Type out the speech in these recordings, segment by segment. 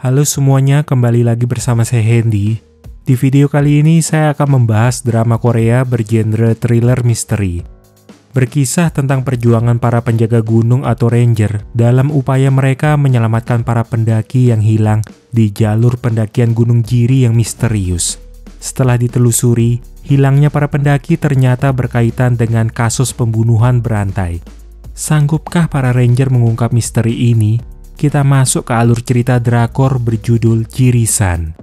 Halo semuanya, kembali lagi bersama saya Hendy. Di video kali ini saya akan membahas drama Korea bergenre thriller misteri. Berkisah tentang perjuangan para penjaga gunung atau ranger dalam upaya mereka menyelamatkan para pendaki yang hilang di jalur pendakian Gunung Jiri yang misterius. Setelah ditelusuri, hilangnya para pendaki ternyata berkaitan dengan kasus pembunuhan berantai. Sanggupkah para ranger mengungkap misteri ini? Kita masuk ke alur cerita drakor berjudul Jirisan.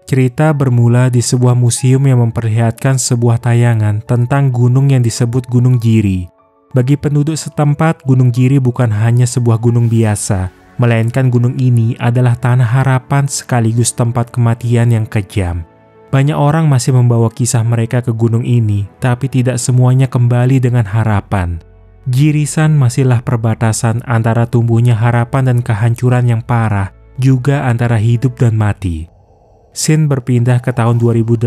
Cerita bermula di sebuah museum yang memperlihatkan sebuah tayangan tentang gunung yang disebut Gunung Jiri. Bagi penduduk setempat, Gunung Jiri bukan hanya sebuah gunung biasa, melainkan gunung ini adalah tanah harapan sekaligus tempat kematian yang kejam. Banyak orang masih membawa kisah mereka ke gunung ini, tapi tidak semuanya kembali dengan harapan. Jirisan masihlah perbatasan antara tumbuhnya harapan dan kehancuran yang parah, juga antara hidup dan mati. Scene berpindah ke tahun 2018,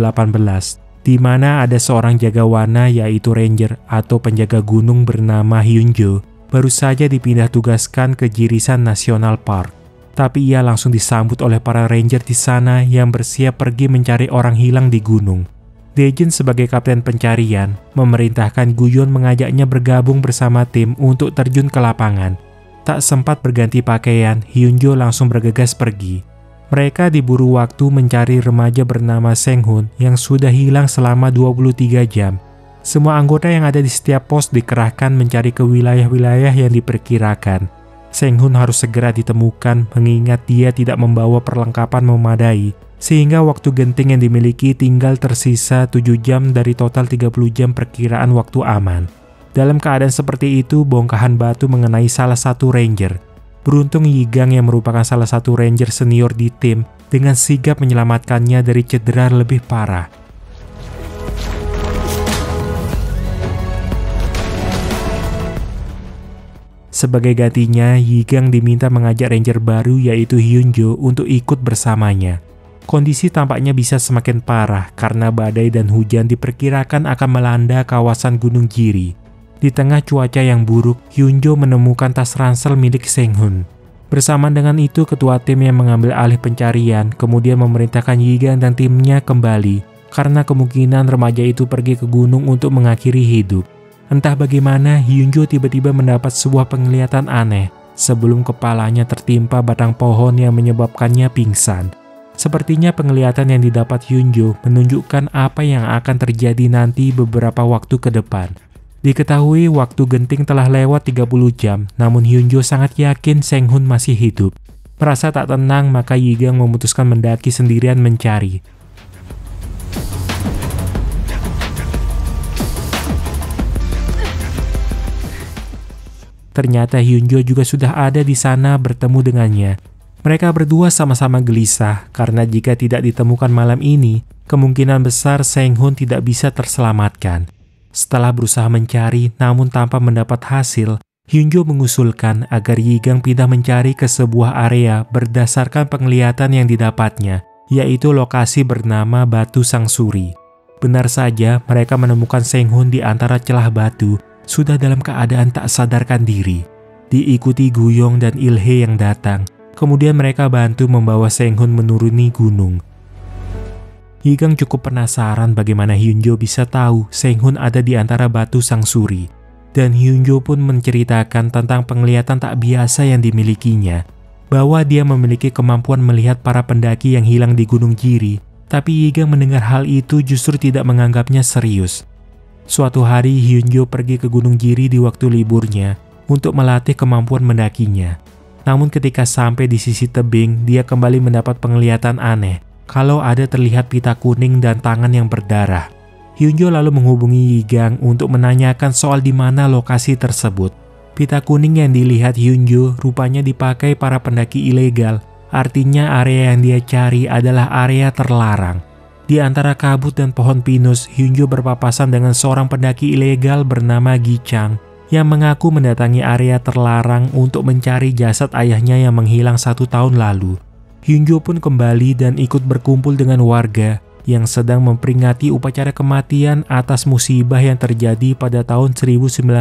di mana ada seorang jagawana yaitu ranger atau penjaga gunung bernama Hyunjo, baru saja dipindah tugaskan ke Jirisan National Park. Tapi ia langsung disambut oleh para ranger di sana yang bersiap pergi mencari orang hilang di gunung. Daejin sebagai kapten pencarian memerintahkan Guyon mengajaknya bergabung bersama tim untuk terjun ke lapangan. Tak sempat berganti pakaian, Hyunjo langsung bergegas pergi. Mereka diburu waktu mencari remaja bernama Seng-hun yang sudah hilang selama 23 jam. Semua anggota yang ada di setiap pos dikerahkan mencari ke wilayah-wilayah yang diperkirakan. Seng-hun harus segera ditemukan mengingat dia tidak membawa perlengkapan memadai, sehingga waktu genting yang dimiliki tinggal tersisa 7 jam dari total 30 jam perkiraan waktu aman. Dalam keadaan seperti itu, bongkahan batu mengenai salah satu ranger. Beruntung Yigang yang merupakan salah satu ranger senior di tim dengan sigap menyelamatkannya dari cedera lebih parah. Sebagai gantinya, Yigang diminta mengajak ranger baru yaitu Hyunjo untuk ikut bersamanya. Kondisi tampaknya bisa semakin parah karena badai dan hujan diperkirakan akan melanda kawasan Gunung Jiri. Di tengah cuaca yang buruk, Hyunjo menemukan tas ransel milik Seng-hun. Bersamaan dengan itu, ketua tim yang mengambil alih pencarian kemudian memerintahkan Yigang dan timnya kembali karena kemungkinan remaja itu pergi ke gunung untuk mengakhiri hidup. Entah bagaimana, Hyunjo tiba-tiba mendapat sebuah penglihatan aneh sebelum kepalanya tertimpa batang pohon yang menyebabkannya pingsan. Sepertinya penglihatan yang didapat Hyunjo menunjukkan apa yang akan terjadi nanti beberapa waktu ke depan. Diketahui waktu genting telah lewat 30 jam, namun Hyunjo sangat yakin Seng-hun masih hidup. Merasa tak tenang, maka Yigang memutuskan mendaki sendirian mencari. Ternyata Hyunjo juga sudah ada di sana bertemu dengannya. Mereka berdua sama-sama gelisah karena jika tidak ditemukan malam ini, kemungkinan besar Seng-hun tidak bisa terselamatkan. Setelah berusaha mencari namun tanpa mendapat hasil, Hyunjo mengusulkan agar Yigang pindah mencari ke sebuah area berdasarkan penglihatan yang didapatnya, yaitu lokasi bernama Batu Sangsuri. Benar saja, mereka menemukan Seng-hun di antara celah batu, sudah dalam keadaan tak sadarkan diri. Diikuti Guyong dan Ilhe yang datang, kemudian mereka bantu membawa Seng-hun menuruni gunung. Yigang cukup penasaran bagaimana Hyunjo bisa tahu Seng-hun ada di antara batu Sangsuri, dan Hyunjo pun menceritakan tentang penglihatan tak biasa yang dimilikinya, bahwa dia memiliki kemampuan melihat para pendaki yang hilang di Gunung Jiri, tapi Yigang mendengar hal itu justru tidak menganggapnya serius. Suatu hari Hyunjo pergi ke Gunung Jiri di waktu liburnya untuk melatih kemampuan mendakinya. Namun ketika sampai di sisi tebing, dia kembali mendapat penglihatan aneh kalau ada terlihat pita kuning dan tangan yang berdarah. Hyunjo lalu menghubungi Yigang untuk menanyakan soal di mana lokasi tersebut. Pita kuning yang dilihat Hyunjo rupanya dipakai para pendaki ilegal, artinya area yang dia cari adalah area terlarang. Di antara kabut dan pohon pinus, Hyunjo berpapasan dengan seorang pendaki ilegal bernama Gi Chang yang mengaku mendatangi area terlarang untuk mencari jasad ayahnya yang menghilang 1 tahun lalu. Hyunjo pun kembali dan ikut berkumpul dengan warga yang sedang memperingati upacara kematian atas musibah yang terjadi pada tahun 1995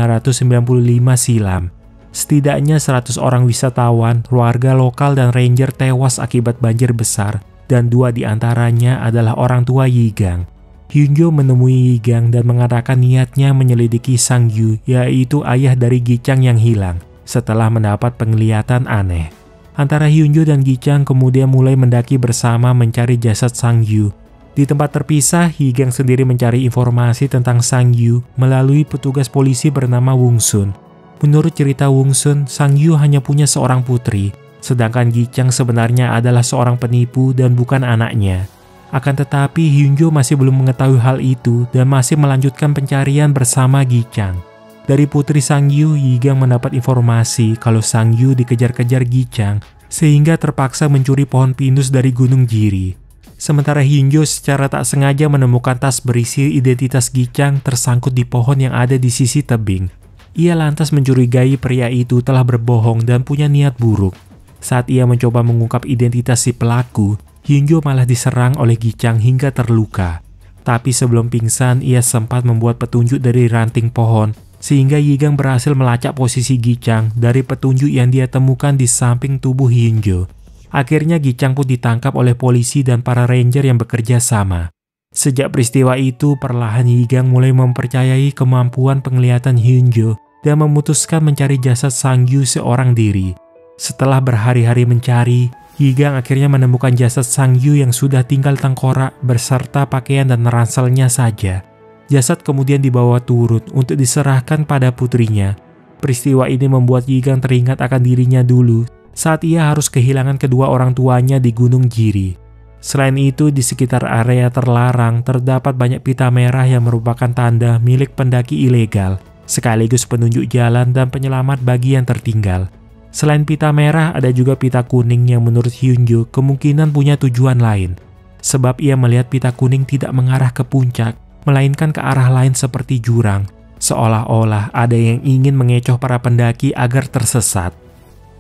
silam. Setidaknya 100 orang wisatawan, warga lokal dan ranger tewas akibat banjir besar, dan 2 di antaranya adalah orang tua Yigang. Hyunjo menemui Yigang dan mengatakan niatnya menyelidiki Sang-yu, yaitu ayah dari Gichang yang hilang, setelah mendapat penglihatan aneh. Antara Hyunjo dan Gichang kemudian mulai mendaki bersama mencari jasad Sang-yu. Di tempat terpisah, Yigang sendiri mencari informasi tentang Sang-yu melalui petugas polisi bernama Wung-sun. Menurut cerita Wung-sun, Sang-yu hanya punya seorang putri, sedangkan Gichang sebenarnya adalah seorang penipu dan bukan anaknya. Akan tetapi, Hyunjo masih belum mengetahui hal itu dan masih melanjutkan pencarian bersama Gichang. Dari putri Sang-yu, Yigang mendapat informasi kalau Sang-yu dikejar-kejar Gichang sehingga terpaksa mencuri pohon pinus dari Gunung Jiri. Sementara Hyunjo secara tak sengaja menemukan tas berisi identitas Gichang tersangkut di pohon yang ada di sisi tebing. Ia lantas mencurigai pria itu telah berbohong dan punya niat buruk. Saat ia mencoba mengungkap identitas si pelaku, Hyunjo malah diserang oleh Gichang hingga terluka. Tapi sebelum pingsan, ia sempat membuat petunjuk dari ranting pohon, sehingga Yigang berhasil melacak posisi Gichang dari petunjuk yang dia temukan di samping tubuh Hyunjo. Akhirnya Gichang pun ditangkap oleh polisi dan para ranger yang bekerja sama. Sejak peristiwa itu, perlahan Yigang mulai mempercayai kemampuan penglihatan Hyunjo dan memutuskan mencari jasad Sang-yu seorang diri. Setelah berhari-hari mencari, Yigang akhirnya menemukan jasad Sang-yu yang sudah tinggal tengkorak beserta pakaian dan ranselnya saja. Jasad kemudian dibawa turut untuk diserahkan pada putrinya. Peristiwa ini membuat Yigang teringat akan dirinya dulu saat ia harus kehilangan kedua orang tuanya di Gunung Jiri. Selain itu, di sekitar area terlarang terdapat banyak pita merah yang merupakan tanda milik pendaki ilegal, sekaligus penunjuk jalan dan penyelamat bagi yang tertinggal. Selain pita merah, ada juga pita kuning yang menurut Hyunjo kemungkinan punya tujuan lain. Sebab ia melihat pita kuning tidak mengarah ke puncak, melainkan ke arah lain seperti jurang, seolah-olah ada yang ingin mengecoh para pendaki agar tersesat.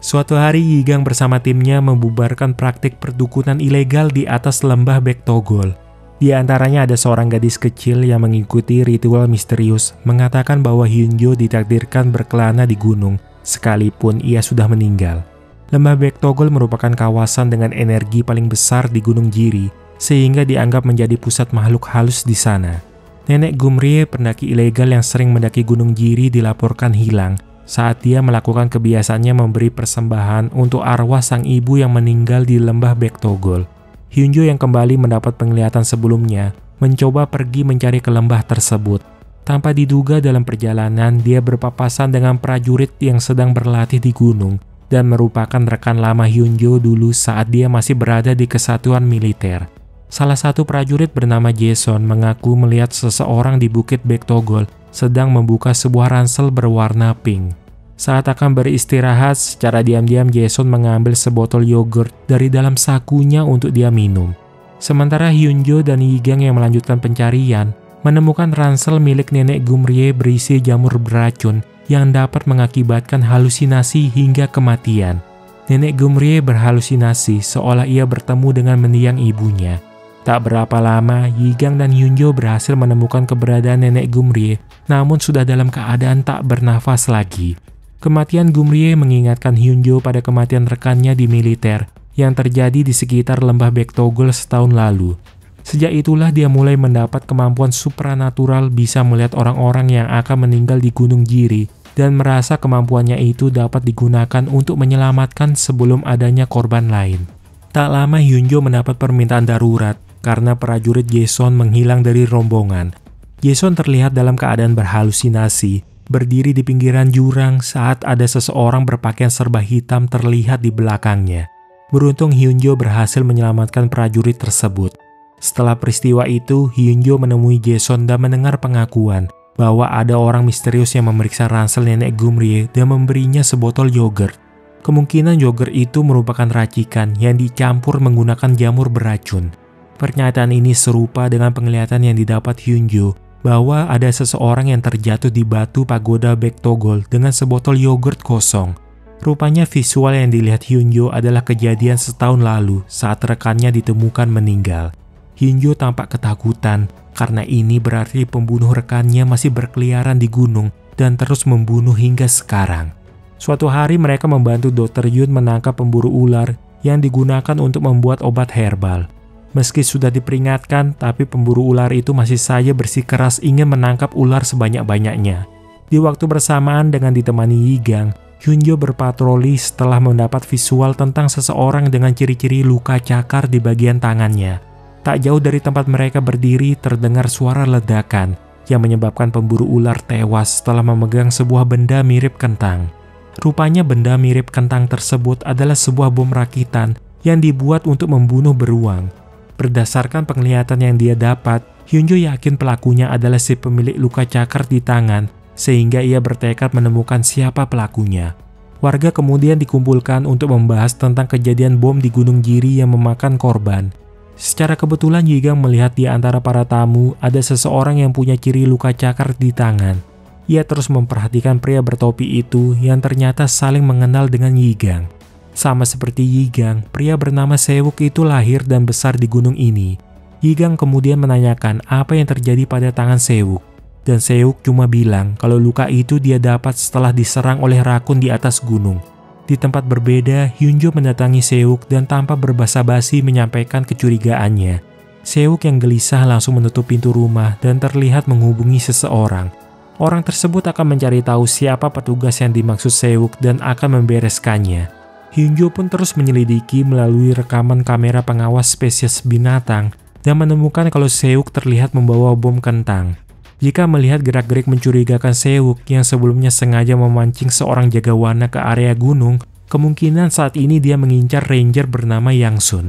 Suatu hari Yigang bersama timnya membubarkan praktik perdukunan ilegal di atas lembah Bektogol. Di antaranya ada seorang gadis kecil yang mengikuti ritual misterius, mengatakan bahwa Hyunjo ditakdirkan berkelana di gunung, sekalipun ia sudah meninggal. Lembah Bektogol merupakan kawasan dengan energi paling besar di Gunung Jiri, sehingga dianggap menjadi pusat makhluk halus di sana. Nenek Gumrie, pendaki ilegal yang sering mendaki Gunung Jiri, dilaporkan hilang saat dia melakukan kebiasaannya memberi persembahan untuk arwah sang ibu yang meninggal di lembah Bektogol. Hyunjo yang kembali mendapat penglihatan sebelumnya, mencoba pergi mencari ke lembah tersebut. Tanpa diduga dalam perjalanan, dia berpapasan dengan prajurit yang sedang berlatih di gunung dan merupakan rekan lama Hyunjo dulu saat dia masih berada di kesatuan militer. Salah satu prajurit bernama Jason mengaku melihat seseorang di Bukit Bektogol sedang membuka sebuah ransel berwarna pink. Saat akan beristirahat, secara diam-diam Jason mengambil sebotol yogurt dari dalam sakunya untuk dia minum. Sementara Hyunjo dan Yigang yang melanjutkan pencarian, menemukan ransel milik nenek Gumrie berisi jamur beracun yang dapat mengakibatkan halusinasi hingga kematian. Nenek Gumrie berhalusinasi seolah ia bertemu dengan mendiang ibunya. Tak berapa lama, Yigang dan Hyunjo berhasil menemukan keberadaan nenek Gumrie, namun sudah dalam keadaan tak bernafas lagi. Kematian Gumrie mengingatkan Hyunjo pada kematian rekannya di militer yang terjadi di sekitar lembah Bektogol setahun lalu. Sejak itulah dia mulai mendapat kemampuan supranatural bisa melihat orang-orang yang akan meninggal di Gunung Jiri dan merasa kemampuannya itu dapat digunakan untuk menyelamatkan sebelum adanya korban lain. Tak lama Hyunjo mendapat permintaan darurat karena prajurit Jason menghilang dari rombongan. Jason terlihat dalam keadaan berhalusinasi, berdiri di pinggiran jurang saat ada seseorang berpakaian serba hitam terlihat di belakangnya. Beruntung Hyunjo berhasil menyelamatkan prajurit tersebut. Setelah peristiwa itu, Hyunjo menemui Jason dan mendengar pengakuan bahwa ada orang misterius yang memeriksa ransel nenek Gumrie dan memberinya sebotol yogurt. Kemungkinan yogurt itu merupakan racikan yang dicampur menggunakan jamur beracun. Pernyataan ini serupa dengan penglihatan yang didapat Hyunjo bahwa ada seseorang yang terjatuh di batu pagoda Bektogol dengan sebotol yogurt kosong. Rupanya visual yang dilihat Hyunjo adalah kejadian setahun lalu saat rekannya ditemukan meninggal. Hyunjo tampak ketakutan karena ini berarti pembunuh rekannya masih berkeliaran di gunung dan terus membunuh hingga sekarang. Suatu hari mereka membantu Dr. Yun menangkap pemburu ular yang digunakan untuk membuat obat herbal. Meski sudah diperingatkan, tapi pemburu ular itu masih saja bersikeras ingin menangkap ular sebanyak-banyaknya. Di waktu bersamaan dengan ditemani Yigang, Hyunjo berpatroli setelah mendapat visual tentang seseorang dengan ciri-ciri luka cakar di bagian tangannya. Tak jauh dari tempat mereka berdiri terdengar suara ledakan yang menyebabkan pemburu ular tewas setelah memegang sebuah benda mirip kentang. Rupanya benda mirip kentang tersebut adalah sebuah bom rakitan yang dibuat untuk membunuh beruang. Berdasarkan penglihatan yang dia dapat, Hyunjo yakin pelakunya adalah si pemilik luka cakar di tangan, sehingga ia bertekad menemukan siapa pelakunya. Warga kemudian dikumpulkan untuk membahas tentang kejadian bom di Gunung Jiri yang memakan korban. Secara kebetulan Yigang melihat di antara para tamu ada seseorang yang punya ciri luka cakar di tangan. Ia terus memperhatikan pria bertopi itu yang ternyata saling mengenal dengan Yigang. Sama seperti Yigang, pria bernama Sewuk itu lahir dan besar di gunung ini. Yigang kemudian menanyakan apa yang terjadi pada tangan Sewuk. Dan Sewuk cuma bilang kalau luka itu dia dapat setelah diserang oleh rakun di atas gunung. Di tempat berbeda, Hyunjo mendatangi Sewuk dan tanpa berbasa-basi menyampaikan kecurigaannya. Sewuk yang gelisah langsung menutup pintu rumah dan terlihat menghubungi seseorang. Orang tersebut akan mencari tahu siapa petugas yang dimaksud Sewuk dan akan membereskannya. Hyunjo pun terus menyelidiki melalui rekaman kamera pengawas spesies binatang dan menemukan kalau Sewuk terlihat membawa bom kentang. Jika melihat gerak-gerik mencurigakan Sewuk yang sebelumnya sengaja memancing seorang jagawana ke area gunung, kemungkinan saat ini dia mengincar ranger bernama Yang Sun.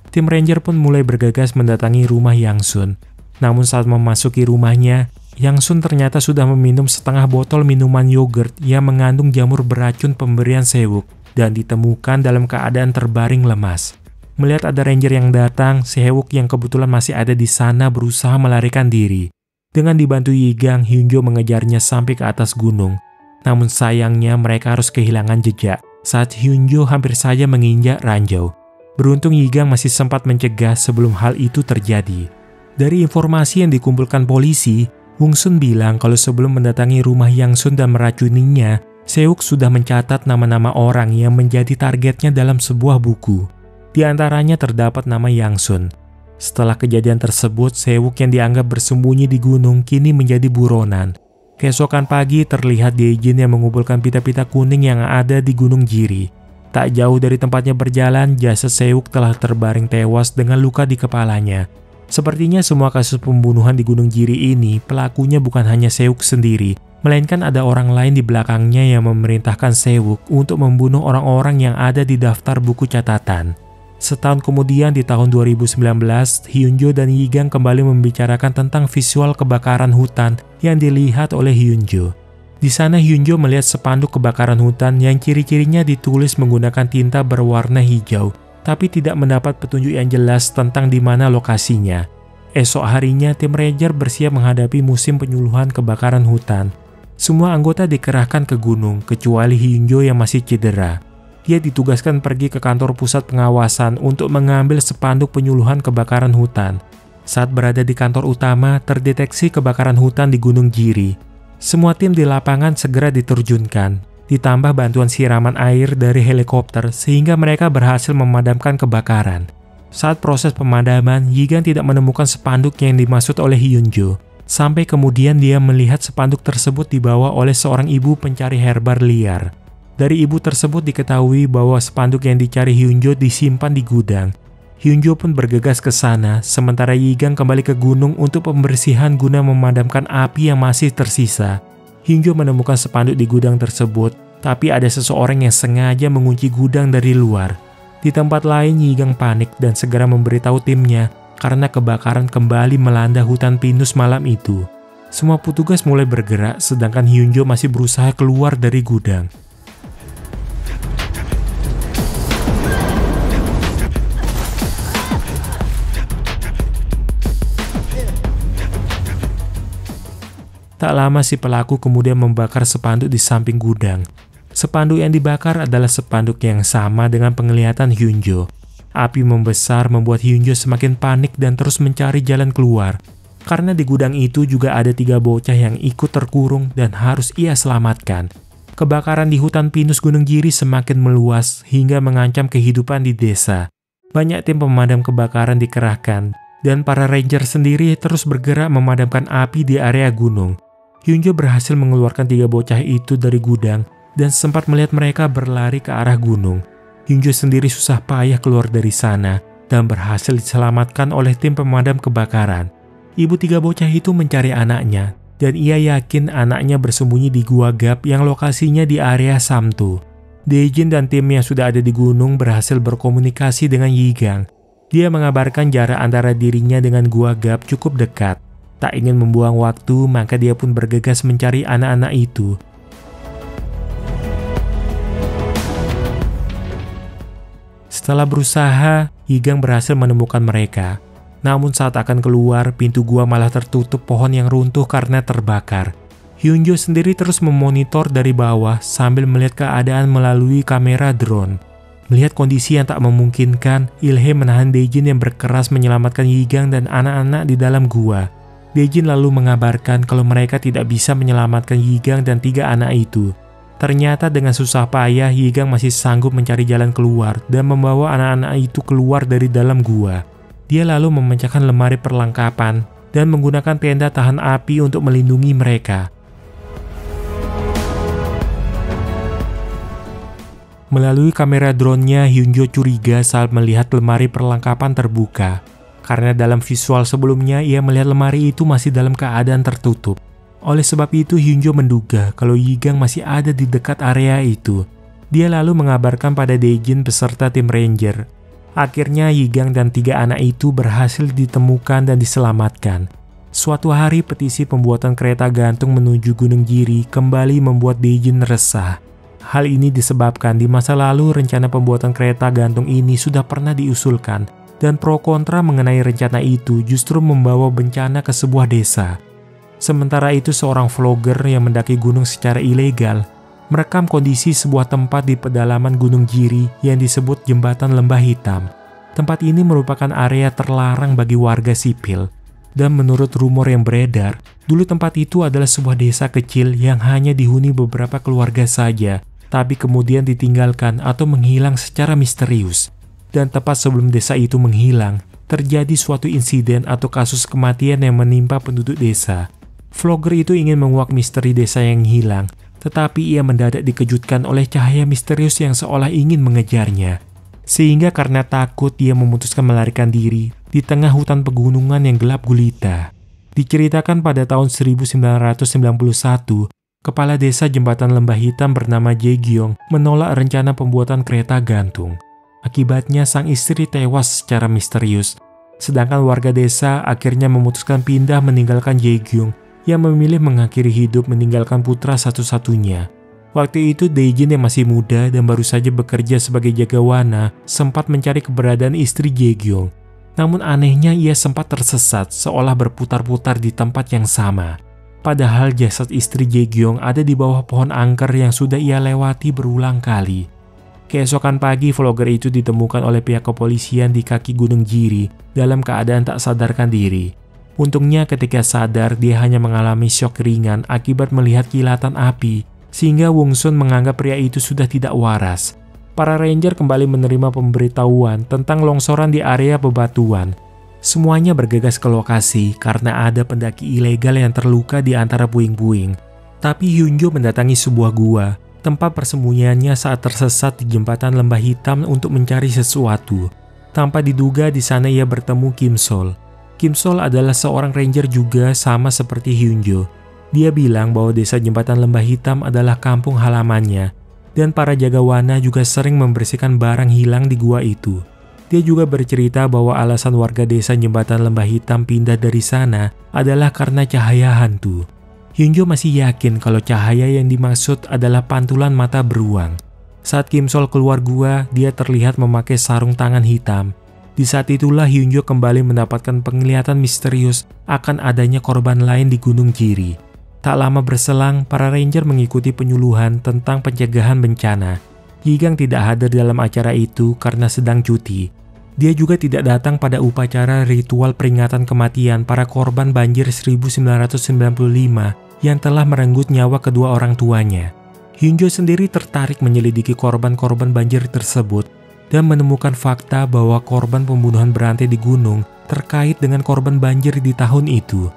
Tim ranger pun mulai bergegas mendatangi rumah Yang Sun. Namun saat memasuki rumahnya, Yang Sun ternyata sudah meminum setengah botol minuman yogurt yang mengandung jamur beracun pemberian Sewuk dan ditemukan dalam keadaan terbaring lemas. Melihat ada ranger yang datang, Sewuk yang kebetulan masih ada di sana berusaha melarikan diri. Dengan dibantu Yigang, Hyunjo mengejarnya sampai ke atas gunung. Namun sayangnya mereka harus kehilangan jejak saat Hyunjo hampir saja menginjak ranjau. Beruntung Yigang masih sempat mencegah sebelum hal itu terjadi. Dari informasi yang dikumpulkan polisi, Hung Sun bilang kalau sebelum mendatangi rumah Yang Sun dan meracuninya, Sewuk sudah mencatat nama-nama orang yang menjadi targetnya dalam sebuah buku. Di antaranya terdapat nama Yang Sun. Setelah kejadian tersebut, Sewuk yang dianggap bersembunyi di gunung kini menjadi buronan. Keesokan pagi terlihat Dae-jin yang mengumpulkan pita-pita kuning yang ada di Gunung Jiri. Tak jauh dari tempatnya berjalan, jasad Sewuk telah terbaring tewas dengan luka di kepalanya. Sepertinya semua kasus pembunuhan di Gunung Jiri ini, pelakunya bukan hanya Sewuk sendiri, melainkan ada orang lain di belakangnya yang memerintahkan Sewuk untuk membunuh orang-orang yang ada di daftar buku catatan. Setahun kemudian di tahun 2019, Hyunjo dan Yigang kembali membicarakan tentang visual kebakaran hutan yang dilihat oleh Hyunjo. Di sana Hyunjo melihat spanduk kebakaran hutan yang ciri-cirinya ditulis menggunakan tinta berwarna hijau, tapi tidak mendapat petunjuk yang jelas tentang di mana lokasinya. Esok harinya tim ranger bersiap menghadapi musim penyuluhan kebakaran hutan. Semua anggota dikerahkan ke gunung, kecuali Hyunjo yang masih cedera. Dia ditugaskan pergi ke kantor pusat pengawasan untuk mengambil spanduk penyuluhan kebakaran hutan. Saat berada di kantor utama, terdeteksi kebakaran hutan di Gunung Jiri. Semua tim di lapangan segera diterjunkan, ditambah bantuan siraman air dari helikopter sehingga mereka berhasil memadamkan kebakaran. Saat proses pemadaman, Yigang tidak menemukan spanduk yang dimaksud oleh Hyunjo. Sampai kemudian dia melihat spanduk tersebut dibawa oleh seorang ibu pencari herba liar. Dari ibu tersebut diketahui bahwa spanduk yang dicari Hyunjo disimpan di gudang. Hyunjo pun bergegas ke sana, sementara Yigang kembali ke gunung untuk pembersihan guna memadamkan api yang masih tersisa. Hyunjo menemukan spanduk di gudang tersebut, tapi ada seseorang yang sengaja mengunci gudang dari luar. Di tempat lain, Yigang panik dan segera memberitahu timnya karena kebakaran kembali melanda hutan pinus malam itu. Semua petugas mulai bergerak, sedangkan Hyunjo masih berusaha keluar dari gudang. Tak lama si pelaku kemudian membakar spanduk di samping gudang. Spanduk yang dibakar adalah spanduk yang sama dengan penglihatan Hyunjo. Api membesar membuat Hyunjo semakin panik dan terus mencari jalan keluar. Karena di gudang itu juga ada 3 bocah yang ikut terkurung dan harus ia selamatkan. Kebakaran di hutan pinus Gunung Jiri semakin meluas hingga mengancam kehidupan di desa. Banyak tim pemadam kebakaran dikerahkan dan para ranger sendiri terus bergerak memadamkan api di area gunung. Hyunjo berhasil mengeluarkan 3 bocah itu dari gudang dan sempat melihat mereka berlari ke arah gunung. Hyunjo sendiri susah payah keluar dari sana dan berhasil diselamatkan oleh tim pemadam kebakaran. Ibu 3 bocah itu mencari anaknya dan ia yakin anaknya bersembunyi di Gua Gap yang lokasinya di area Samtu. Daejin dan tim yang sudah ada di gunung berhasil berkomunikasi dengan Yigang. Dia mengabarkan jarak antara dirinya dengan Gua Gap cukup dekat. Tak ingin membuang waktu, maka dia pun bergegas mencari anak-anak itu. Setelah berusaha, Yigang berhasil menemukan mereka. Namun saat akan keluar, pintu gua malah tertutup pohon yang runtuh karena terbakar. Hyunjo sendiri terus memonitor dari bawah sambil melihat keadaan melalui kamera drone. Melihat kondisi yang tak memungkinkan, Ilhe menahan Daejin yang berkeras menyelamatkan Yigang dan anak-anak di dalam gua. Daejin lalu mengabarkan kalau mereka tidak bisa menyelamatkan Yigang dan 3 anak itu. Ternyata dengan susah payah, Yigang masih sanggup mencari jalan keluar dan membawa anak-anak itu keluar dari dalam gua. Dia lalu memecahkan lemari perlengkapan dan menggunakan tenda tahan api untuk melindungi mereka. Melalui kamera drone-nya, Hyunjo curiga saat melihat lemari perlengkapan terbuka. Karena dalam visual sebelumnya, ia melihat lemari itu masih dalam keadaan tertutup. Oleh sebab itu, Hyunjo menduga kalau Yigang masih ada di dekat area itu. Dia lalu mengabarkan pada Daejin beserta tim ranger. Akhirnya, Yigang dan 3 anak itu berhasil ditemukan dan diselamatkan. Suatu hari, petisi pembuatan kereta gantung menuju Gunung Jiri kembali membuat Daejin resah. Hal ini disebabkan di masa lalu rencana pembuatan kereta gantung ini sudah pernah diusulkan, dan pro kontra mengenai rencana itu justru membawa bencana ke sebuah desa. Sementara itu, seorang vlogger yang mendaki gunung secara ilegal merekam kondisi sebuah tempat di pedalaman Gunung Jiri yang disebut Jembatan Lembah Hitam. Tempat ini merupakan area terlarang bagi warga sipil. Dan menurut rumor yang beredar, dulu tempat itu adalah sebuah desa kecil yang hanya dihuni beberapa keluarga saja, tapi kemudian ditinggalkan atau menghilang secara misterius. Dan tepat sebelum desa itu menghilang, terjadi suatu insiden atau kasus kematian yang menimpa penduduk desa. Vlogger itu ingin menguak misteri desa yang hilang, tetapi ia mendadak dikejutkan oleh cahaya misterius yang seolah ingin mengejarnya. Sehingga karena takut, dia memutuskan melarikan diri di tengah hutan pegunungan yang gelap gulita. Diceritakan pada tahun 1991, kepala desa Jembatan Lembah Hitam bernama Jae-gyong menolak rencana pembuatan kereta gantung. Akibatnya sang istri tewas secara misterius, sedangkan warga desa akhirnya memutuskan pindah meninggalkan Jae-gyong yang memilih mengakhiri hidup meninggalkan putra satu-satunya. Waktu itu Daejin yang masih muda dan baru saja bekerja sebagai jagawana sempat mencari keberadaan istri Jae-gyong. Namun anehnya ia sempat tersesat seolah berputar-putar di tempat yang sama. Padahal jasad istri Jae-gyong ada di bawah pohon angker yang sudah ia lewati berulang kali. Keesokan pagi, vlogger itu ditemukan oleh pihak kepolisian di kaki Gunung Jiri dalam keadaan tak sadarkan diri. Untungnya ketika sadar, dia hanya mengalami syok ringan akibat melihat kilatan api, sehingga Wung Sun menganggap pria itu sudah tidak waras. Para ranger kembali menerima pemberitahuan tentang longsoran di area bebatuan. Semuanya bergegas ke lokasi karena ada pendaki ilegal yang terluka di antara puing-puing. Tapi Hyunjo mendatangi sebuah gua, tempat persembunyiannya saat tersesat di Jembatan Lembah Hitam untuk mencari sesuatu. Tanpa diduga di sana ia bertemu Kim Sol. Kim Sol adalah seorang ranger juga sama seperti Hyunjo. Dia bilang bahwa desa Jembatan Lembah Hitam adalah kampung halamannya, dan para jagawana juga sering membersihkan barang hilang di gua itu. Dia juga bercerita bahwa alasan warga desa Jembatan Lembah Hitam pindah dari sana adalah karena cahaya hantu. Hyunjo masih yakin kalau cahaya yang dimaksud adalah pantulan mata beruang. Saat Kim Sol keluar gua, dia terlihat memakai sarung tangan hitam. Di saat itulah Hyunjo kembali mendapatkan penglihatan misterius akan adanya korban lain di Gunung Jiri. Tak lama berselang, para ranger mengikuti penyuluhan tentang pencegahan bencana. Yigang tidak hadir dalam acara itu karena sedang cuti. Dia juga tidak datang pada upacara ritual peringatan kematian para korban banjir 1995 yang telah merenggut nyawa kedua orang tuanya. Hyunjo sendiri tertarik menyelidiki korban-korban banjir tersebut dan menemukan fakta bahwa korban pembunuhan berantai di gunung terkait dengan korban banjir di tahun itu.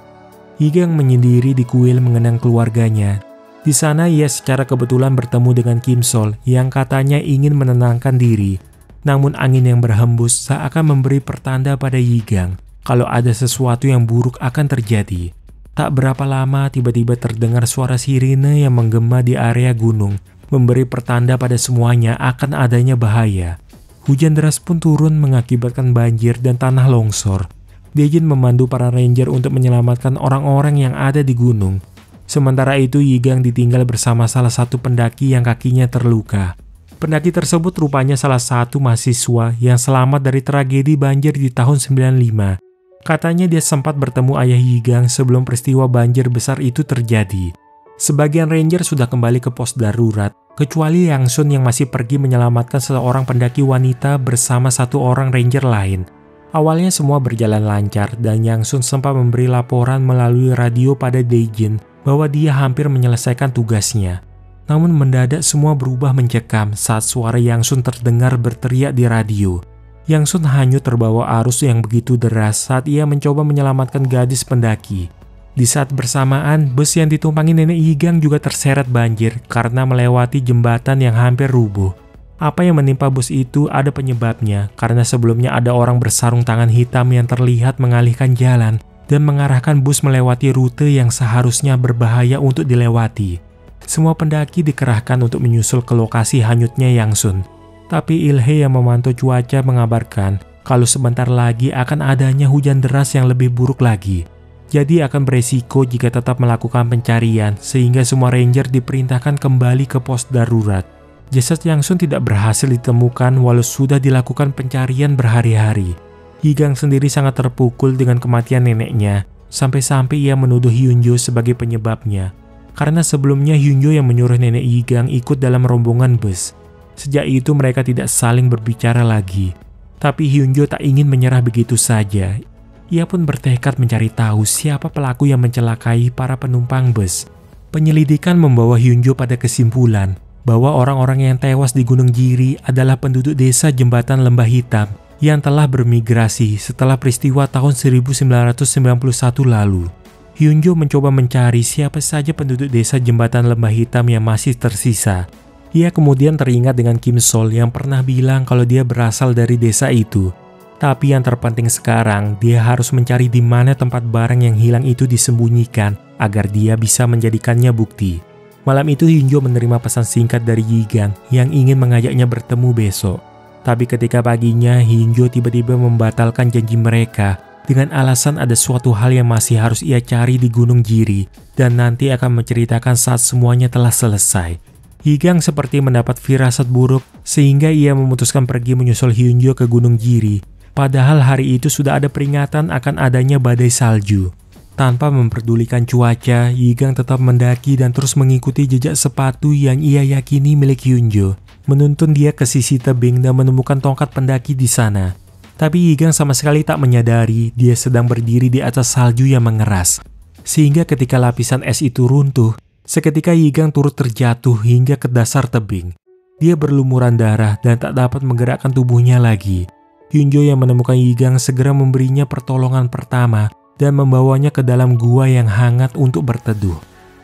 Yigang menyendiri di kuil mengenang keluarganya. Di sana ia secara kebetulan bertemu dengan Kim Sol yang katanya ingin menenangkan diri. Namun angin yang berhembus seakan memberi pertanda pada Yigang kalau ada sesuatu yang buruk akan terjadi. Tak berapa lama tiba-tiba terdengar suara sirine yang menggema di area gunung, memberi pertanda pada semuanya akan adanya bahaya. Hujan deras pun turun mengakibatkan banjir dan tanah longsor. Daejin memandu para ranger untuk menyelamatkan orang-orang yang ada di gunung. Sementara itu Yigang ditinggal bersama salah satu pendaki yang kakinya terluka. Pendaki tersebut rupanya salah satu mahasiswa yang selamat dari tragedi banjir di tahun 95. Katanya dia sempat bertemu ayah Yigang sebelum peristiwa banjir besar itu terjadi. Sebagian ranger sudah kembali ke pos darurat, kecuali Yang Sun yang masih pergi menyelamatkan seorang pendaki wanita bersama satu orang ranger lain. Awalnya semua berjalan lancar dan Yang Sun sempat memberi laporan melalui radio pada Daejin bahwa dia hampir menyelesaikan tugasnya. Namun mendadak semua berubah mencekam saat suara Yang Sun terdengar berteriak di radio. Yang Sun hanyut terbawa arus yang begitu deras saat ia mencoba menyelamatkan gadis pendaki. Di saat bersamaan, bus yang ditumpangi nenek Yigang juga terseret banjir karena melewati jembatan yang hampir rubuh. Apa yang menimpa bus itu ada penyebabnya, karena sebelumnya ada orang bersarung tangan hitam yang terlihat mengalihkan jalan dan mengarahkan bus melewati rute yang seharusnya berbahaya untuk dilewati. Semua pendaki dikerahkan untuk menyusul ke lokasi hanyutnya Yang Sun. Tapi Ilhe yang memantau cuaca mengabarkan kalau sebentar lagi akan adanya hujan deras yang lebih buruk lagi. Jadi akan beresiko jika tetap melakukan pencarian sehingga semua ranger diperintahkan kembali ke pos darurat. Jasad Yang Sun tidak berhasil ditemukan walau sudah dilakukan pencarian berhari-hari. Yigang sendiri sangat terpukul dengan kematian neneknya, sampai-sampai ia menuduh Hyunjo sebagai penyebabnya. Karena sebelumnya Hyunjo yang menyuruh nenek Yigang ikut dalam rombongan bus. Sejak itu mereka tidak saling berbicara lagi. Tapi Hyunjo tak ingin menyerah begitu saja. Ia pun bertekad mencari tahu siapa pelaku yang mencelakai para penumpang bus. Penyelidikan membawa Hyunjo pada kesimpulan bahwa orang-orang yang tewas di Gunung Jiri adalah penduduk desa Jembatan Lembah Hitam yang telah bermigrasi setelah peristiwa tahun 1991 lalu. Hyunjo mencoba mencari siapa saja penduduk desa Jembatan Lembah Hitam yang masih tersisa. Ia kemudian teringat dengan Kim Sol yang pernah bilang kalau dia berasal dari desa itu. Tapi yang terpenting sekarang, dia harus mencari di mana tempat barang yang hilang itu disembunyikan agar dia bisa menjadikannya bukti. Malam itu Hyunjo menerima pesan singkat dari Yigang yang ingin mengajaknya bertemu besok. Tapi ketika paginya, Hyunjo tiba-tiba membatalkan janji mereka dengan alasan ada suatu hal yang masih harus ia cari di Gunung Jiri dan nanti akan menceritakan saat semuanya telah selesai. Yigang seperti mendapat firasat buruk sehingga ia memutuskan pergi menyusul Hyunjo ke Gunung Jiri. Padahal hari itu sudah ada peringatan akan adanya badai salju. Tanpa memperdulikan cuaca, Yigang tetap mendaki dan terus mengikuti jejak sepatu yang ia yakini milik Hyunjo. Menuntun dia ke sisi tebing dan menemukan tongkat pendaki di sana. Tapi Yigang sama sekali tak menyadari dia sedang berdiri di atas salju yang mengeras. Sehingga ketika lapisan es itu runtuh, seketika Yigang turut terjatuh hingga ke dasar tebing. Dia berlumuran darah dan tak dapat menggerakkan tubuhnya lagi. Hyunjo yang menemukan Yigang segera memberinya pertolongan pertama dan membawanya ke dalam gua yang hangat untuk berteduh.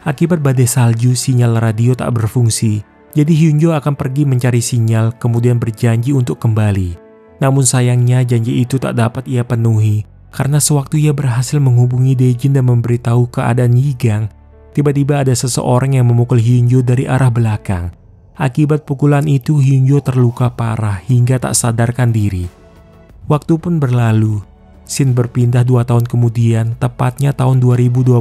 Akibat badai salju, sinyal radio tak berfungsi. Jadi Hyunjo akan pergi mencari sinyal kemudian berjanji untuk kembali. Namun sayangnya janji itu tak dapat ia penuhi karena sewaktu ia berhasil menghubungi Daejin dan memberitahu keadaan Yigang, tiba-tiba ada seseorang yang memukul Hyunjo dari arah belakang. Akibat pukulan itu Hyunjo terluka parah hingga tak sadarkan diri. Waktu pun berlalu. Scene berpindah 2 tahun kemudian, tepatnya tahun 2020.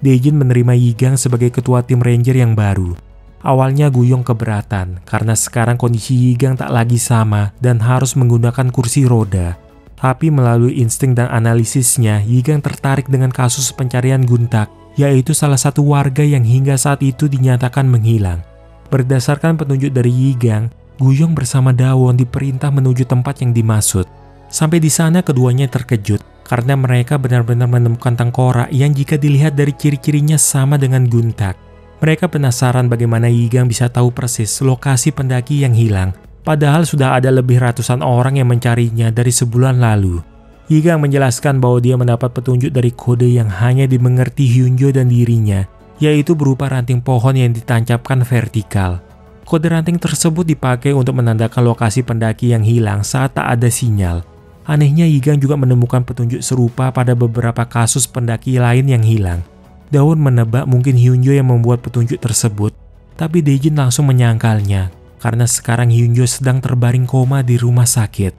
Daejin menerima Yigang sebagai ketua tim ranger yang baru. Awalnya Guyong keberatan karena sekarang kondisi Yigang tak lagi sama dan harus menggunakan kursi roda. Tapi melalui insting dan analisisnya, Yigang tertarik dengan kasus pencarian Guntak, yaitu salah satu warga yang hingga saat itu dinyatakan menghilang. Berdasarkan petunjuk dari Yigang, Guyong bersama Dawon diperintah menuju tempat yang dimaksud. Sampai di sana keduanya terkejut karena mereka benar-benar menemukan tengkorak yang jika dilihat dari ciri-cirinya sama dengan Guntak. Mereka penasaran bagaimana Yigang bisa tahu persis lokasi pendaki yang hilang, padahal sudah ada lebih ratusan orang yang mencarinya dari sebulan lalu. Yigang menjelaskan bahwa dia mendapat petunjuk dari kode yang hanya dimengerti Hyunjo dan dirinya, yaitu berupa ranting pohon yang ditancapkan vertikal. Kode ranting tersebut dipakai untuk menandakan lokasi pendaki yang hilang saat tak ada sinyal. Anehnya, Yigang juga menemukan petunjuk serupa pada beberapa kasus pendaki lain yang hilang. Daun menebak mungkin Hyunjo yang membuat petunjuk tersebut, tapi Daejin langsung menyangkalnya karena sekarang Hyunjo sedang terbaring koma di rumah sakit.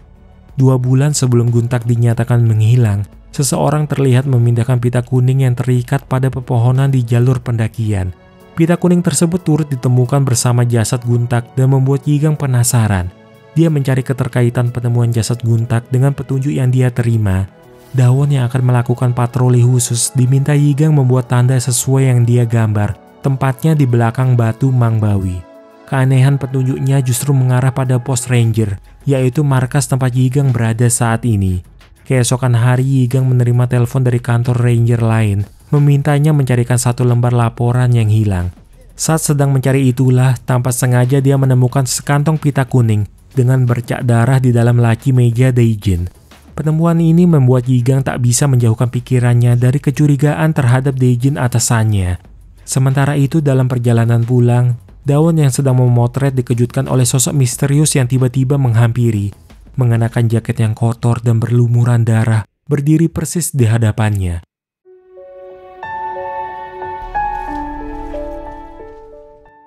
2 bulan sebelum Guntak dinyatakan menghilang, seseorang terlihat memindahkan pita kuning yang terikat pada pepohonan di jalur pendakian. Pita kuning tersebut turut ditemukan bersama jasad Guntak dan membuat Yigang penasaran. Dia mencari keterkaitan penemuan jasad Guntak dengan petunjuk yang dia terima. Daun yang akan melakukan patroli khusus diminta Yigang membuat tanda sesuai yang dia gambar, tempatnya di belakang batu Mangbawi. Keanehan petunjuknya justru mengarah pada pos ranger, yaitu markas tempat Yigang berada saat ini. Keesokan hari, Yigang menerima telepon dari kantor ranger lain, memintanya mencarikan 1 lembar laporan yang hilang. Saat sedang mencari itulah, tanpa sengaja dia menemukan sekantong pita kuning dengan bercak darah di dalam laci meja Daejin. Penemuan ini membuat Yigang tak bisa menjauhkan pikirannya dari kecurigaan terhadap Daejin atasannya. Sementara itu, dalam perjalanan pulang, Daun yang sedang memotret dikejutkan oleh sosok misterius yang tiba-tiba menghampiri, mengenakan jaket yang kotor dan berlumuran darah, berdiri persis di hadapannya.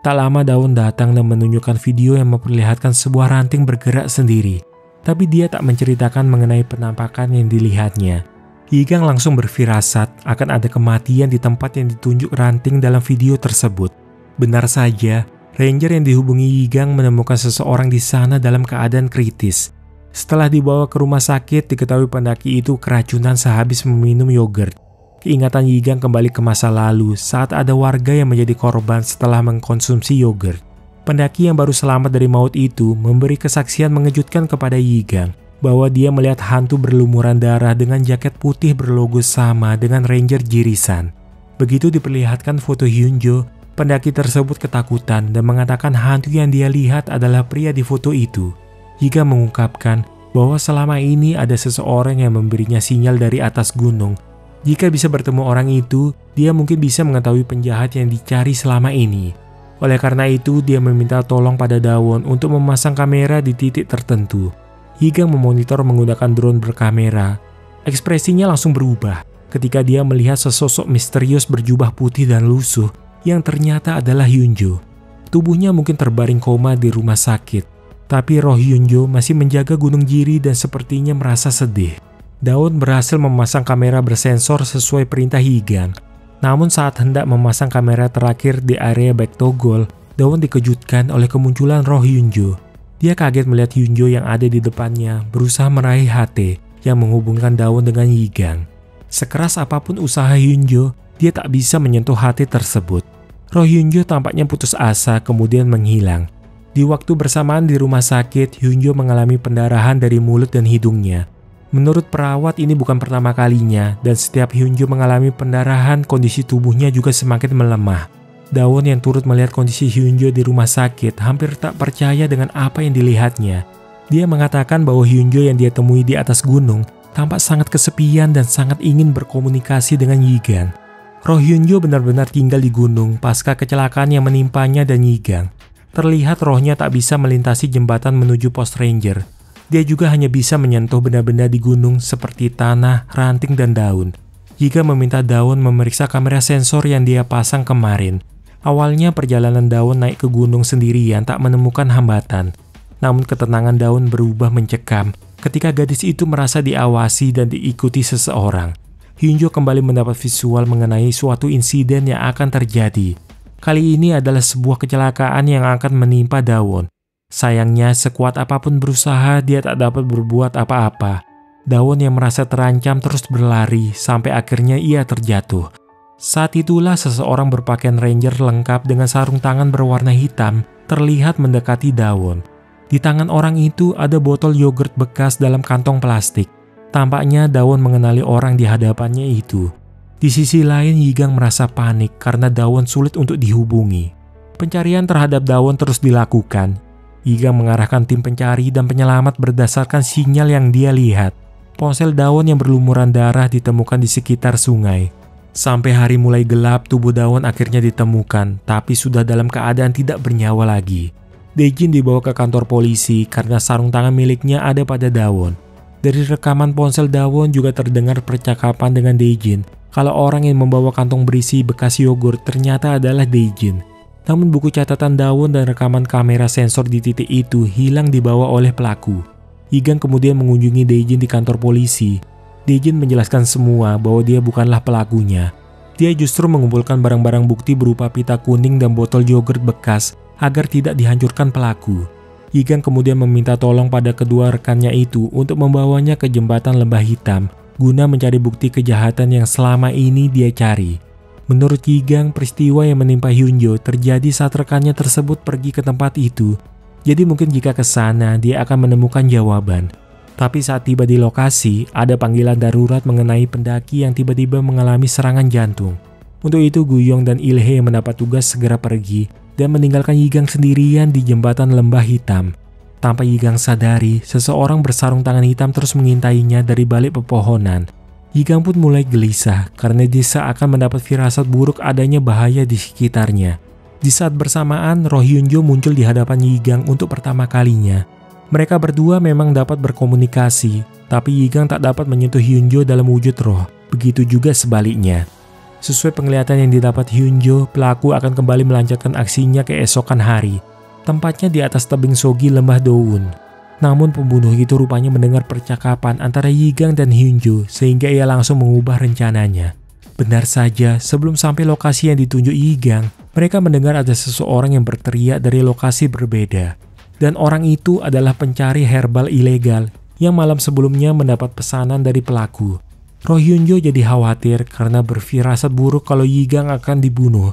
Tak lama Daun datang dan menunjukkan video yang memperlihatkan sebuah ranting bergerak sendiri, tapi dia tak menceritakan mengenai penampakan yang dilihatnya. Yigang langsung berfirasat akan ada kematian di tempat yang ditunjuk ranting dalam video tersebut. Benar saja, ranger yang dihubungi Yigang menemukan seseorang di sana dalam keadaan kritis. Setelah dibawa ke rumah sakit, diketahui pendaki itu keracunan sehabis meminum yogurt. Keingatan Yigang kembali ke masa lalu saat ada warga yang menjadi korban setelah mengkonsumsi yogurt. Pendaki yang baru selamat dari maut itu memberi kesaksian mengejutkan kepada Yigang bahwa dia melihat hantu berlumuran darah dengan jaket putih berlogo sama dengan ranger Jirisan. Begitu diperlihatkan foto Hyunjo, pendaki tersebut ketakutan dan mengatakan hantu yang dia lihat adalah pria di foto itu. Yigang mengungkapkan bahwa selama ini ada seseorang yang memberinya sinyal dari atas gunung. Jika bisa bertemu orang itu, dia mungkin bisa mengetahui penjahat yang dicari selama ini. Oleh karena itu, dia meminta tolong pada Daun untuk memasang kamera di titik tertentu. Yigang memonitor menggunakan drone berkamera. Ekspresinya langsung berubah ketika dia melihat sesosok misterius berjubah putih dan lusuh yang ternyata adalah Hyunjo. Tubuhnya mungkin terbaring koma di rumah sakit, tapi roh Hyunjo masih menjaga Gunung Jiri dan sepertinya merasa sedih. Daun berhasil memasang kamera bersensor sesuai perintah Yigang. Namun saat hendak memasang kamera terakhir di area Baektogol, Daun dikejutkan oleh kemunculan roh Hyunjo. Dia kaget melihat Hyunjo yang ada di depannya berusaha meraih HT yang menghubungkan Daun dengan Yigang. Sekeras apapun usaha Hyunjo, dia tak bisa menyentuh HT tersebut. Roh Hyunjo tampaknya putus asa kemudian menghilang. Di waktu bersamaan di rumah sakit, Hyunjo mengalami pendarahan dari mulut dan hidungnya. Menurut perawat, ini bukan pertama kalinya, dan setiap Hyunjo mengalami pendarahan, kondisi tubuhnya juga semakin melemah. Daun yang turut melihat kondisi Hyunjo di rumah sakit hampir tak percaya dengan apa yang dilihatnya. Dia mengatakan bahwa Hyunjo yang dia temui di atas gunung tampak sangat kesepian dan sangat ingin berkomunikasi dengan Yigang. Roh Hyunjo benar-benar tinggal di gunung pasca kecelakaan yang menimpanya dan Yigang. Terlihat rohnya tak bisa melintasi jembatan menuju pos ranger. Dia juga hanya bisa menyentuh benda-benda di gunung seperti tanah, ranting, dan daun. Yigang meminta Daun memeriksa kamera sensor yang dia pasang kemarin. Awalnya perjalanan Daun naik ke gunung sendirian tak menemukan hambatan. Namun ketenangan Daun berubah mencekam ketika gadis itu merasa diawasi dan diikuti seseorang. Hyunjo kembali mendapat visual mengenai suatu insiden yang akan terjadi. Kali ini adalah sebuah kecelakaan yang akan menimpa Daun. Sayangnya, sekuat apapun berusaha, dia tak dapat berbuat apa-apa. Daun yang merasa terancam terus berlari sampai akhirnya ia terjatuh. Saat itulah seseorang berpakaian ranger lengkap dengan sarung tangan berwarna hitam terlihat mendekati Daun. Di tangan orang itu ada botol yogurt bekas dalam kantong plastik. Tampaknya Dawon mengenali orang di hadapannya itu. Di sisi lain, Yigang merasa panik karena Dawon sulit untuk dihubungi. Pencarian terhadap Dawon terus dilakukan. Yigang mengarahkan tim pencari dan penyelamat berdasarkan sinyal yang dia lihat. Ponsel Dawon yang berlumuran darah ditemukan di sekitar sungai. Sampai hari mulai gelap, tubuh Dawon akhirnya ditemukan, tapi sudah dalam keadaan tidak bernyawa lagi. Dae-jin dibawa ke kantor polisi karena sarung tangan miliknya ada pada Dawon. Dari rekaman ponsel Dawon juga terdengar percakapan dengan Dae-jin kalau orang yang membawa kantong berisi bekas yogurt ternyata adalah Dae-jin. Namun buku catatan Dawon dan rekaman kamera sensor di titik itu hilang dibawa oleh pelaku. Yigang kemudian mengunjungi Dae-jin di kantor polisi. Dae-jin menjelaskan semua bahwa dia bukanlah pelakunya. Dia justru mengumpulkan barang-barang bukti berupa pita kuning dan botol yogurt bekas agar tidak dihancurkan pelaku. Yigang kemudian meminta tolong pada kedua rekannya itu untuk membawanya ke jembatan lembah hitam guna mencari bukti kejahatan yang selama ini dia cari. Menurut Yigang, peristiwa yang menimpa Hyunjo terjadi saat rekannya tersebut pergi ke tempat itu. Jadi mungkin jika ke sana dia akan menemukan jawaban. Tapi saat tiba di lokasi, ada panggilan darurat mengenai pendaki yang tiba-tiba mengalami serangan jantung. Untuk itu Guyong dan Ilhe mendapat tugas segera pergi dan meninggalkan Yigang sendirian di jembatan lembah hitam. Tanpa Yigang sadari, seseorang bersarung tangan hitam terus mengintainya dari balik pepohonan. Yigang pun mulai gelisah karena dia seakan mendapat firasat buruk adanya bahaya di sekitarnya. Di saat bersamaan, roh Hyunjo muncul di hadapan Yigang untuk pertama kalinya. Mereka berdua memang dapat berkomunikasi, tapi Yigang tak dapat menyentuh Hyunjo dalam wujud roh. Begitu juga sebaliknya. Sesuai penglihatan yang didapat Hyunjo, pelaku akan kembali melanjutkan aksinya keesokan hari. Tempatnya di atas tebing Sogi lembah Doun. Namun pembunuh itu rupanya mendengar percakapan antara Yigang dan Hyunjo sehingga ia langsung mengubah rencananya. Benar saja, sebelum sampai lokasi yang ditunjuk Yigang, mereka mendengar ada seseorang yang berteriak dari lokasi berbeda. Dan orang itu adalah pencari herbal ilegal yang malam sebelumnya mendapat pesanan dari pelaku. Roh Hyunjo jadi khawatir karena berfirasat buruk kalau Yigang akan dibunuh.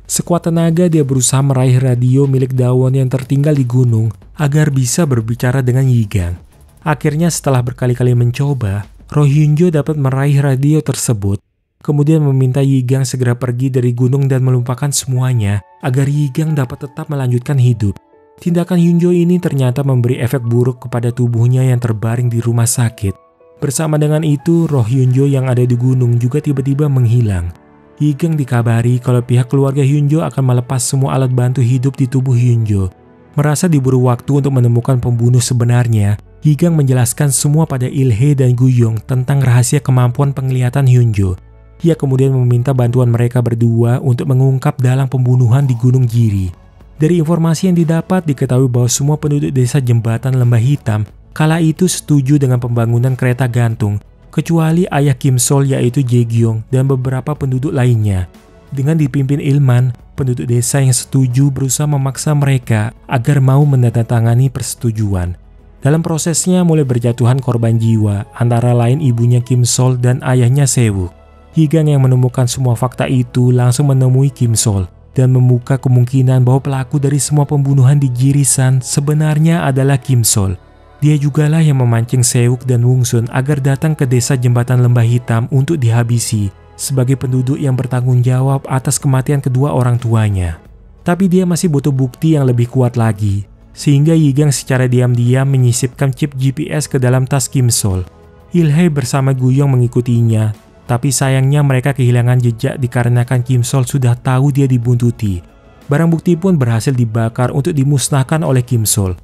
Sekuat tenaga dia berusaha meraih radio milik Dawon yang tertinggal di gunung agar bisa berbicara dengan Yigang. Akhirnya setelah berkali-kali mencoba, Roh Hyunjo dapat meraih radio tersebut. Kemudian meminta Yigang segera pergi dari gunung dan melupakan semuanya agar Yigang dapat tetap melanjutkan hidup. Tindakan Hyunjo ini ternyata memberi efek buruk kepada tubuhnya yang terbaring di rumah sakit. Bersama dengan itu, roh Hyunjo yang ada di gunung juga tiba-tiba menghilang. Yigang dikabari kalau pihak keluarga Hyunjo akan melepas semua alat bantu hidup di tubuh Hyunjo. Merasa diburu waktu untuk menemukan pembunuh sebenarnya, Yigang menjelaskan semua pada Ilhe dan Guyong tentang rahasia kemampuan penglihatan Hyunjo. Ia kemudian meminta bantuan mereka berdua untuk mengungkap dalang pembunuhan di Gunung Jiri. Dari informasi yang didapat, diketahui bahwa semua penduduk desa Jembatan Lembah Hitam kala itu setuju dengan pembangunan kereta gantung, kecuali ayah Kim Sol yaitu Jae-gyong dan beberapa penduduk lainnya. Dengan dipimpin Ilman, penduduk desa yang setuju berusaha memaksa mereka agar mau menandatangani persetujuan. Dalam prosesnya mulai berjatuhan korban jiwa, antara lain ibunya Kim Sol dan ayahnya Sewuk. Yigang yang menemukan semua fakta itu langsung menemui Kim Sol dan membuka kemungkinan bahwa pelaku dari semua pembunuhan di Jirisan sebenarnya adalah Kim Sol. Dia jugalah yang memancing Sewuk dan Wungsun agar datang ke desa Jembatan Lembah Hitam untuk dihabisi sebagai penduduk yang bertanggung jawab atas kematian kedua orang tuanya. Tapi dia masih butuh bukti yang lebih kuat lagi, sehingga Yigang secara diam-diam menyisipkan chip GPS ke dalam tas Kim Sol. Ilhe bersama Guyong mengikutinya, tapi sayangnya mereka kehilangan jejak dikarenakan Kim Sol sudah tahu dia dibuntuti. Barang bukti pun berhasil dibakar untuk dimusnahkan oleh Kim Sol.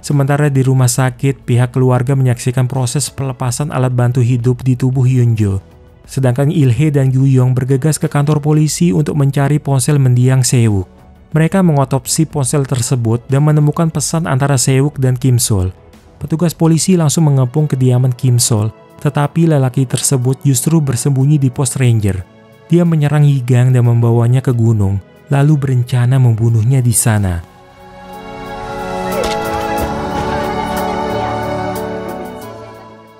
Sementara di rumah sakit, pihak keluarga menyaksikan proses pelepasan alat bantu hidup di tubuh Hyunjo. Sedangkan Ilhe dan Guyong bergegas ke kantor polisi untuk mencari ponsel mendiang Sewuk. Mereka mengotopsi ponsel tersebut dan menemukan pesan antara Sewuk dan Kim Sol. Petugas polisi langsung mengepung kediaman Kim Sol, tetapi lelaki tersebut justru bersembunyi di pos ranger. Dia menyerang Yigang dan membawanya ke gunung, lalu berencana membunuhnya di sana.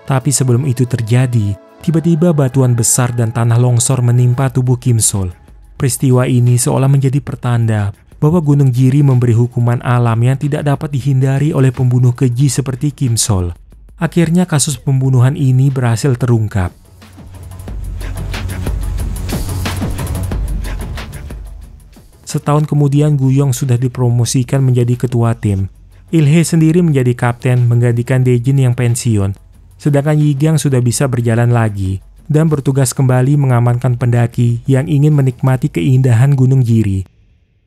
Tapi sebelum itu terjadi, tiba-tiba batuan besar dan tanah longsor menimpa tubuh Kim Sol. Peristiwa ini seolah menjadi pertanda bahwa Gunung Jiri memberi hukuman alam yang tidak dapat dihindari oleh pembunuh keji seperti Kim Sol. Akhirnya kasus pembunuhan ini berhasil terungkap. Setahun kemudian Guyong sudah dipromosikan menjadi ketua tim. Ilhe sendiri menjadi kapten menggantikan Dejin yang pensiun. Sedangkan Yigang sudah bisa berjalan lagi dan bertugas kembali mengamankan pendaki yang ingin menikmati keindahan Gunung Jiri.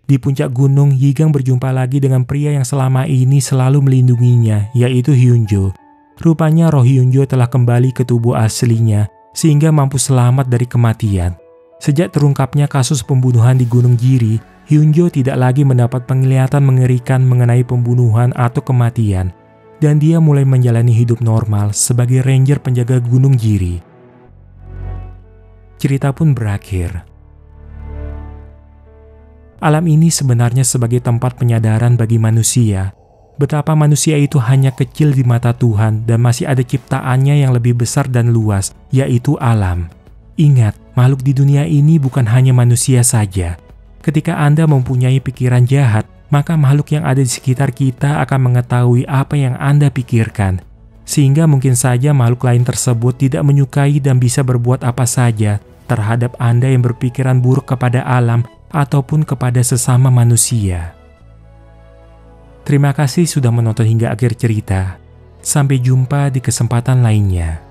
Di puncak gunung, Yigang berjumpa lagi dengan pria yang selama ini selalu melindunginya, yaitu Hyunjo. Rupanya roh Hyunjo telah kembali ke tubuh aslinya, sehingga mampu selamat dari kematian. Sejak terungkapnya kasus pembunuhan di Gunung Jiri, Hyunjo tidak lagi mendapat penglihatan mengerikan mengenai pembunuhan atau kematian, dan dia mulai menjalani hidup normal sebagai ranger penjaga Gunung Jiri. Cerita pun berakhir. Alam ini sebenarnya sebagai tempat penyadaran bagi manusia, betapa manusia itu hanya kecil di mata Tuhan dan masih ada ciptaannya yang lebih besar dan luas, yaitu alam. Ingat, makhluk di dunia ini bukan hanya manusia saja. Ketika Anda mempunyai pikiran jahat, maka makhluk yang ada di sekitar kita akan mengetahui apa yang Anda pikirkan. Sehingga mungkin saja makhluk lain tersebut tidak menyukai dan bisa berbuat apa saja terhadap Anda yang berpikiran buruk kepada alam ataupun kepada sesama manusia. Terima kasih sudah menonton hingga akhir cerita. Sampai jumpa di kesempatan lainnya.